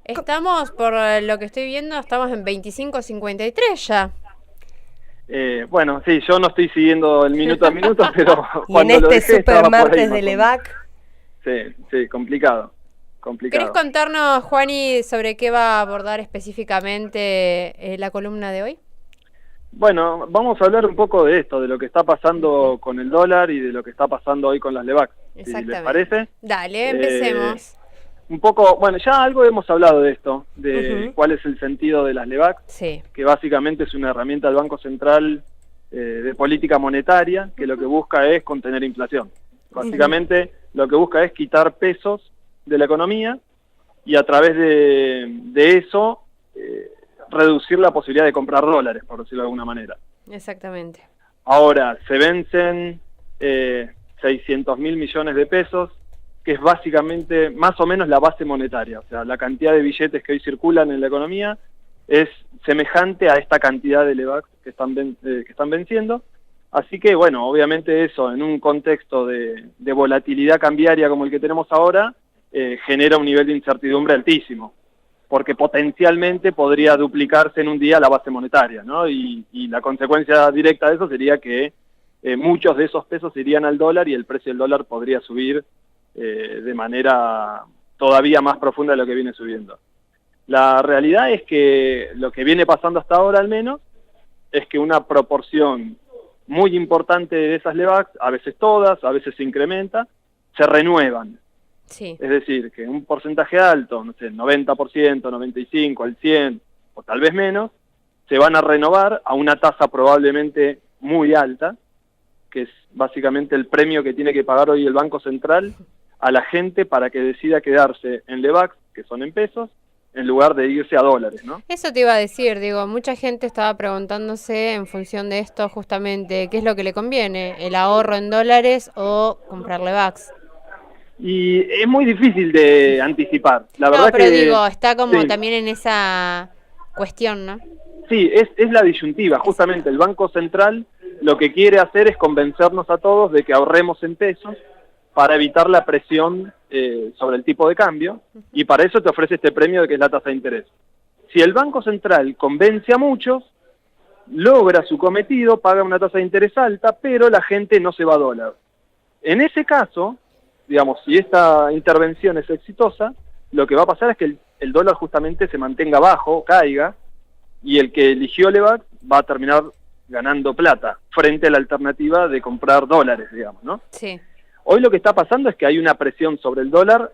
Estamos, por lo que estoy viendo, estamos en 25.53 ya. Bueno, sí, yo no estoy siguiendo el minuto a minuto, pero Y en cuando lo este dejé super estaba por ahí martes más de o menos. Levac, Sí, complicado. ¿Querés contarnos, Juani, sobre qué va a abordar específicamente la columna de hoy? Bueno, vamos a hablar un poco de esto, de lo que está pasando con el dólar y de lo que está pasando hoy con las Levac, si les Exactamente. parece. Dale, empecemos. Un poco, bueno, ya algo hemos hablado de esto, de cuál es el sentido de las Levac, Sí. que básicamente es una herramienta del Banco Central de política monetaria, que lo que busca es contener inflación. Básicamente lo que busca es quitar pesos de la economía y a través de eso reducir la posibilidad de comprar dólares, por decirlo de alguna manera. Exactamente. Ahora, se vencen 600.000 millones de pesos, que es básicamente más o menos la base monetaria, o sea, la cantidad de billetes que hoy circulan en la economía es semejante a esta cantidad de Levac que están venciendo. Así que, bueno, obviamente eso, en un contexto de volatilidad cambiaria como el que tenemos ahora, genera un nivel de incertidumbre altísimo, porque potencialmente podría duplicarse en un día la base monetaria, ¿no? Y la consecuencia directa de eso sería que muchos de esos pesos irían al dólar y el precio del dólar podría subir de manera todavía más profunda de lo que viene subiendo. La realidad es que lo que viene pasando hasta ahora al menos es que una proporción muy importante de esas Levacs, a veces todas, a veces se incrementa, se renuevan. Sí. Es decir, que un porcentaje alto, no sé, 90%, 95%, al 100% o tal vez menos, se van a renovar a una tasa probablemente muy alta, que es básicamente el premio que tiene que pagar hoy el Banco Central a la gente para que decida quedarse en Levacs, que son en pesos, en lugar de irse a dólares, ¿no? Eso te iba a decir, digo, mucha gente estaba preguntándose en función de esto justamente, ¿qué es lo que le conviene? ¿El ahorro en dólares o comprar Levacs? Y es muy difícil de anticipar. La verdad pero que, digo, está como sí, también en esa cuestión, ¿no? sí, es la disyuntiva. Justamente el Banco Central lo que quiere hacer es convencernos a todos de que ahorremos en pesos para evitar la presión sobre el tipo de cambio, y para eso te ofrece este premio de que es la tasa de interés. Si el Banco Central convence a muchos, logra su cometido, paga una tasa de interés alta, pero la gente no se va a dólar. En ese caso, digamos, si esta intervención es exitosa, lo que va a pasar es que el dólar justamente se mantenga bajo, caiga, y el que eligió Levac va a terminar ganando plata frente a la alternativa de comprar dólares, digamos, ¿no? Sí. Hoy lo que está pasando es que hay una presión sobre el dólar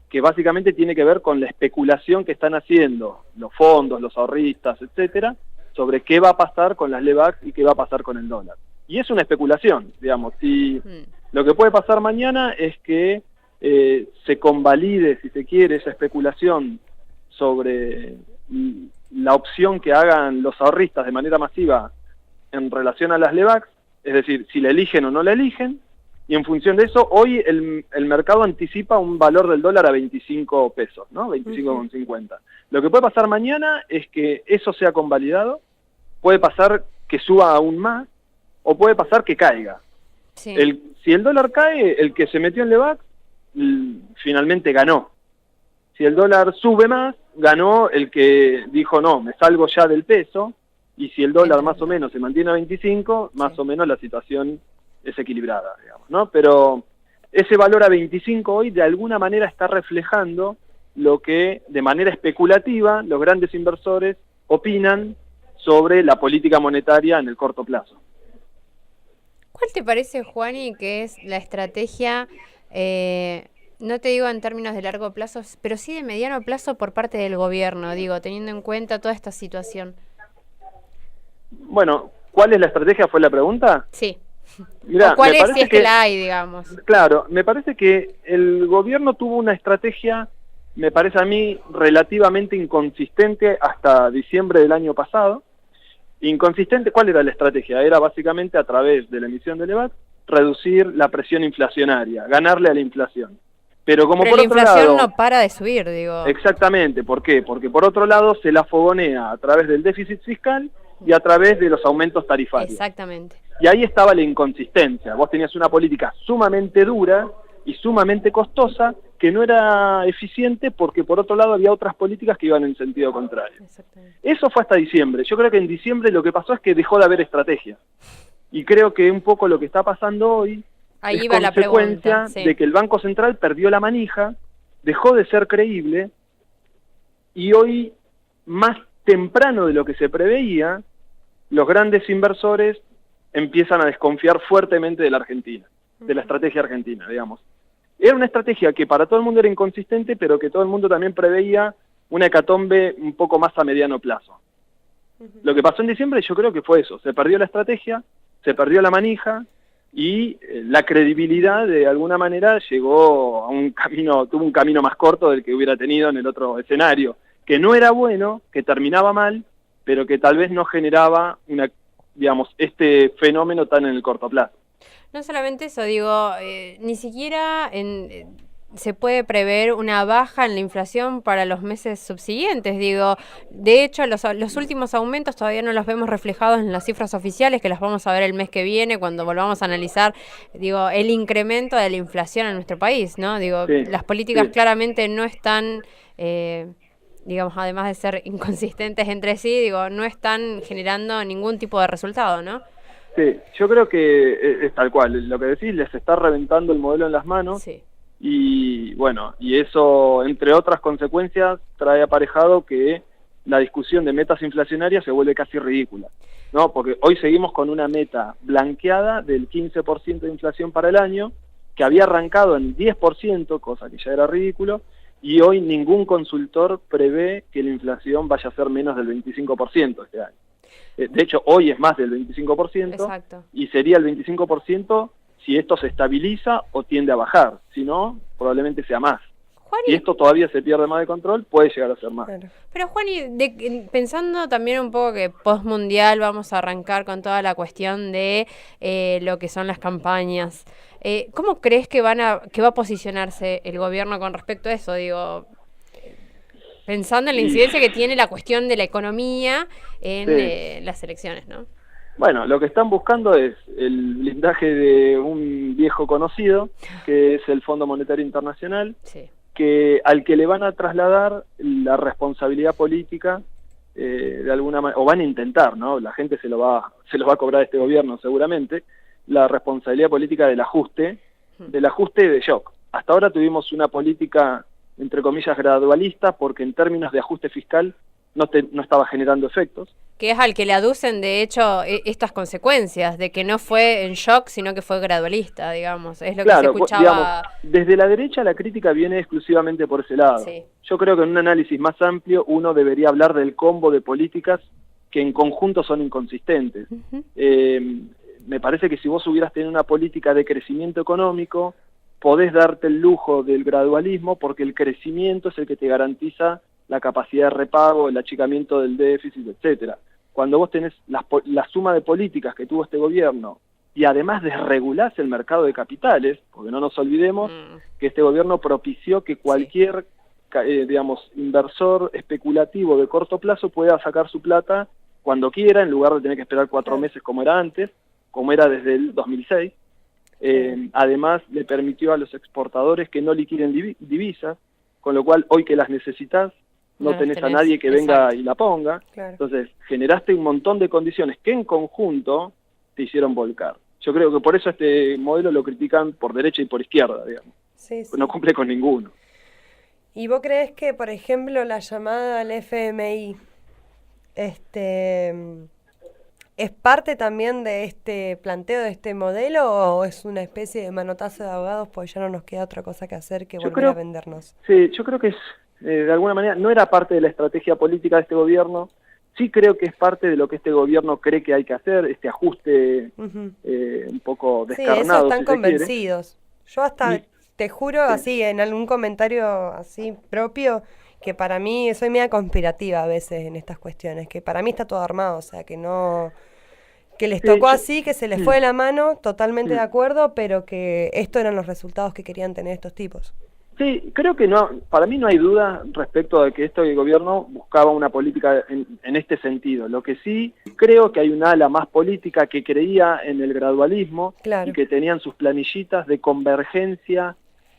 que básicamente tiene que ver con la especulación que están haciendo los fondos, los ahorristas, etcétera, sobre qué va a pasar con las Levac y qué va a pasar con el dólar. Y es una especulación, digamos, si lo que puede pasar mañana es que se convalide, si se quiere, esa especulación sobre la opción que hagan los ahorristas de manera masiva en relación a las Levacs, es decir, si la eligen o no la eligen, y en función de eso, hoy el mercado anticipa un valor del dólar a 25 pesos, ¿no? 25,50. Lo que puede pasar mañana es que eso sea convalidado, puede pasar que suba aún más, o puede pasar que caiga. Sí. Si el dólar cae, el que se metió en Levac finalmente ganó. Si el dólar sube más, ganó el que dijo, no, me salgo ya del peso, y si el dólar más o menos se mantiene a 25, más o menos la situación es equilibrada, digamos, ¿no? Pero ese valor a 25 hoy de alguna manera está reflejando lo que de manera especulativa los grandes inversores opinan sobre la política monetaria en el corto plazo. ¿Cuál te parece, Juani, que es la estrategia, no te digo en términos de largo plazo, pero sí de mediano plazo por parte del gobierno, digo, teniendo en cuenta toda esta situación? Bueno, ¿cuál es la estrategia? ¿Fue la pregunta? Sí. Mirá, ¿O cuál es, si es que la hay, digamos? Claro, me parece que el gobierno tuvo una estrategia, me parece a mí, relativamente inconsistente hasta diciembre del año pasado. Inconsistente, ¿cuál era la estrategia? Era básicamente a través de la emisión de Levac reducir la presión inflacionaria, ganarle a la inflación. Pero por la otro inflación lado, no para de subir, digo. Exactamente, ¿por qué? Porque por otro lado se la fogonea a través del déficit fiscal y a través de los aumentos tarifarios. Exactamente. Y ahí estaba la inconsistencia. Vos tenías una política sumamente dura y sumamente costosa, que no era eficiente porque por otro lado había otras políticas que iban en sentido contrario. Eso fue hasta diciembre. Yo creo que en diciembre lo que pasó es que dejó de haber estrategia. Y creo que un poco lo que está pasando hoy ahí es va la consecuencia pregunta, de que el Banco Central perdió la manija, dejó de ser creíble, y hoy, más temprano de lo que se preveía, los grandes inversores empiezan a desconfiar fuertemente de la Argentina, de la estrategia argentina, digamos. Era una estrategia que para todo el mundo era inconsistente, pero que todo el mundo también preveía una hecatombe un poco más a mediano plazo. Lo que pasó en diciembre yo creo que fue eso, se perdió la estrategia, se perdió la manija, y la credibilidad de alguna manera llegó a un camino, tuvo un camino más corto del que hubiera tenido en el otro escenario, que no era bueno, que terminaba mal, pero que tal vez no generaba este fenómeno tan en el corto plazo. No solamente eso, digo, ni siquiera se puede prever una baja en la inflación para los meses subsiguientes. Digo, de hecho, los últimos aumentos todavía no los vemos reflejados en las cifras oficiales, que las vamos a ver el mes que viene cuando volvamos a analizar, digo, el incremento de la inflación en nuestro país, ¿no? Digo, sí, las políticas claramente no están, digamos, además de ser inconsistentes entre sí, digo, no están generando ningún tipo de resultado, ¿no? Sí, yo creo que es tal cual, lo que decís, les está reventando el modelo en las manos. Sí. Y bueno, y eso, entre otras consecuencias, trae aparejado que la discusión de metas inflacionarias se vuelve casi ridícula, ¿no? Porque hoy seguimos con una meta blanqueada del 15% de inflación para el año, que había arrancado en 10%, cosa que ya era ridículo, y hoy ningún consultor prevé que la inflación vaya a ser menos del 25% este año. De hecho, hoy es más del 25%. Exacto. Y sería el 25% si esto se estabiliza o tiende a bajar. Si no, probablemente sea más. Juani, si esto todavía se pierde más de control, puede llegar a ser más. Claro. Pero Juani, pensando también un poco que post-mundial vamos a arrancar con toda la cuestión de lo que son las campañas, ¿cómo crees que va a posicionarse el gobierno con respecto a eso? Digo, pensando en la incidencia que tiene la cuestión de la economía en las elecciones, ¿no? Bueno, lo que están buscando es el blindaje de un viejo conocido, que es el Fondo Monetario Internacional, sí, al que le van a trasladar la responsabilidad política de alguna manera, o van a intentar, ¿no? La gente se lo va a cobrar a este gobierno seguramente, la responsabilidad política del ajuste de shock. Hasta ahora tuvimos una política, entre comillas, gradualista, porque en términos de ajuste fiscal no estaba generando efectos. Que es al que le aducen, de hecho, estas consecuencias, de que no fue en shock, sino que fue gradualista, digamos. Es lo que se escuchaba. Digamos, desde la derecha la crítica viene exclusivamente por ese lado. Sí. Yo creo que en un análisis más amplio uno debería hablar del combo de políticas que en conjunto son inconsistentes. Me parece que si vos hubieras tenido una política de crecimiento económico, podés darte el lujo del gradualismo, porque el crecimiento es el que te garantiza la capacidad de repago, el achicamiento del déficit, etcétera. Cuando vos tenés la suma de políticas que tuvo este gobierno y además desregulás el mercado de capitales, porque no nos olvidemos que este gobierno propició que cualquier inversor especulativo de corto plazo pueda sacar su plata cuando quiera, en lugar de tener que esperar 4 meses como era antes, como era desde el 2006. Además, le permitió a los exportadores que no liquiden divisas, con lo cual hoy que las necesitas, no tenés a nadie que venga y la ponga. Claro. Entonces, generaste un montón de condiciones que en conjunto te hicieron volcar. Yo creo que por eso este modelo lo critican por derecha y por izquierda, digamos. Sí, sí. No cumple con ninguno. ¿Y vos crees que, por ejemplo, la llamada al FMI es parte también de este planteo, de este modelo, o es una especie de manotazo de abogados porque ya no nos queda otra cosa que hacer que volver a vendernos? Sí, yo creo que es, de alguna manera, no era parte de la estrategia política de este gobierno. Sí creo que es parte de lo que este gobierno cree que hay que hacer, este ajuste un poco descarnado. Sí, eso están convencidos. Yo hasta, te juro, así, en algún comentario así propio, que para mí soy media conspirativa a veces en estas cuestiones, que para mí está todo armado, o sea, que no, que les tocó así, que se les fue de la mano, totalmente de acuerdo, pero que estos eran los resultados que querían tener estos tipos. Sí, creo que no, para mí no hay duda respecto de que este gobierno buscaba una política en este sentido. Lo que sí creo que hay una ala más política que creía en el gradualismo, claro, y que tenían sus planillitas de convergencia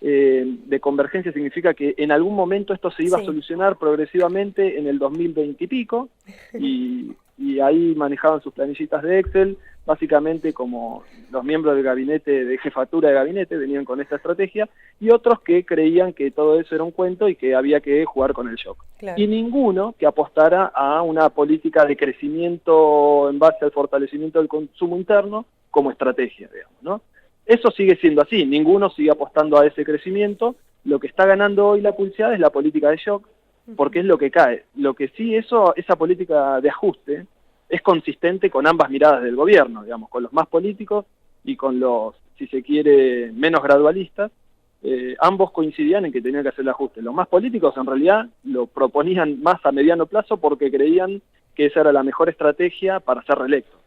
de convergencia significa que en algún momento esto se iba a solucionar progresivamente en el 2020 y pico, y ahí manejaban sus planillitas de Excel, básicamente como los miembros del gabinete, de jefatura de gabinete, venían con esta estrategia, y otros que creían que todo eso era un cuento y que había que jugar con el shock. Claro. Y ninguno que apostara a una política de crecimiento en base al fortalecimiento del consumo interno como estrategia, digamos, ¿no? Eso sigue siendo así, ninguno sigue apostando a ese crecimiento. Lo que está ganando hoy la pulseada es la política de shock, porque es lo que cae. Lo que sí, esa política de ajuste es consistente con ambas miradas del gobierno, digamos, con los más políticos y con los, si se quiere, menos gradualistas. Ambos coincidían en que tenían que hacer el ajuste. Los más políticos en realidad lo proponían más a mediano plazo porque creían que esa era la mejor estrategia para ser reelectos.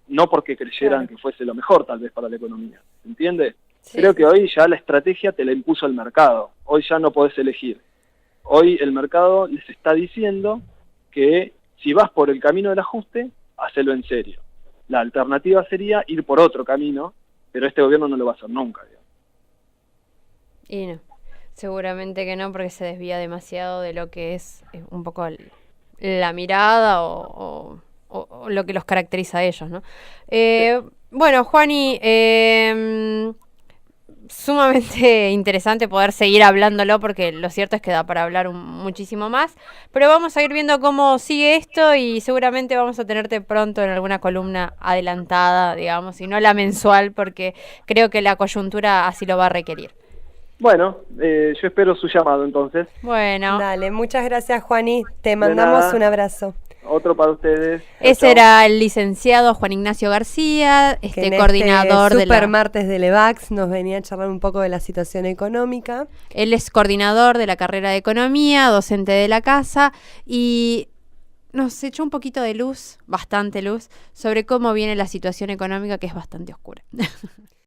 No porque creyeran que fuese lo mejor tal vez para la economía, ¿entiende? Sí, creo que hoy ya la estrategia te la impuso el mercado, hoy ya no podés elegir. Hoy el mercado les está diciendo que si vas por el camino del ajuste, hacelo en serio. La alternativa sería ir por otro camino, pero este gobierno no lo va a hacer nunca, digamos. Y no, seguramente que no, porque se desvía demasiado de lo que es un poco la mirada o lo que los caracteriza a ellos, ¿no? Bueno, Juani, sumamente interesante poder seguir hablándolo, porque lo cierto es que da para hablar muchísimo más, pero vamos a ir viendo cómo sigue esto y seguramente vamos a tenerte pronto en alguna columna adelantada, digamos, y no la mensual, porque creo que la coyuntura así lo va a requerir. Bueno, yo espero su llamado entonces. Bueno. Dale, muchas gracias, Juani, te mandamos un abrazo. Otro para ustedes. Ese era el licenciado Juan Ignacio García, coordinador de Super Martes de Levax, nos venía a charlar un poco de la situación económica. Él es coordinador de la carrera de Economía, docente de la casa, y nos echó un poquito de luz, bastante luz, sobre cómo viene la situación económica, que es bastante oscura.